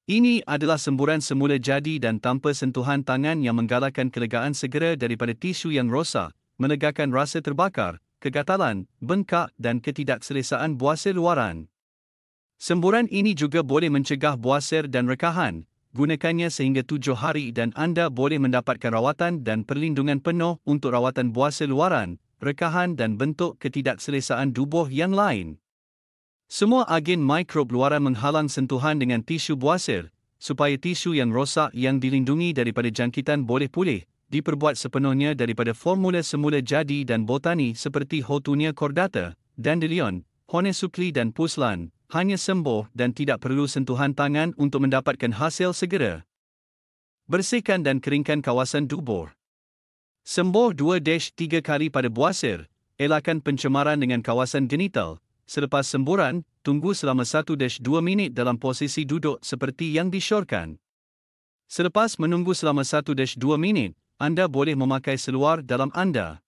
Ini adalah semburan semula jadi dan tanpa sentuhan tangan yang menggalakkan kelegaan segera daripada tisu yang rosak, menegakkan rasa terbakar, kegatalan, bengkak dan ketidakselesaan buasir luaran. Semburan ini juga boleh mencegah buasir dan rekahan. Gunakannya sehingga 7 hari dan anda boleh mendapatkan rawatan dan perlindungan penuh untuk rawatan buasir luaran, rekahan dan bentuk ketidakselesaan tubuh yang lain. Semua agen mikrob luaran menghalang sentuhan dengan tisu buasir, supaya tisu yang rosak yang dilindungi daripada jangkitan boleh pulih, diperbuat sepenuhnya daripada formula semula jadi dan botani seperti Houttuynia cordata, Dandelion, Honeysuckle dan Puslan, hanya sembuh dan tidak perlu sentuhan tangan untuk mendapatkan hasil segera. Bersihkan dan keringkan kawasan dubur. Sembuh 2-3 kali pada buasir, elakkan pencemaran dengan kawasan genital. Selepas semburan, tunggu selama 1-2 minit dalam posisi duduk seperti yang disyorkan. Selepas menunggu selama 1-2 minit, anda boleh memakai seluar dalam anda.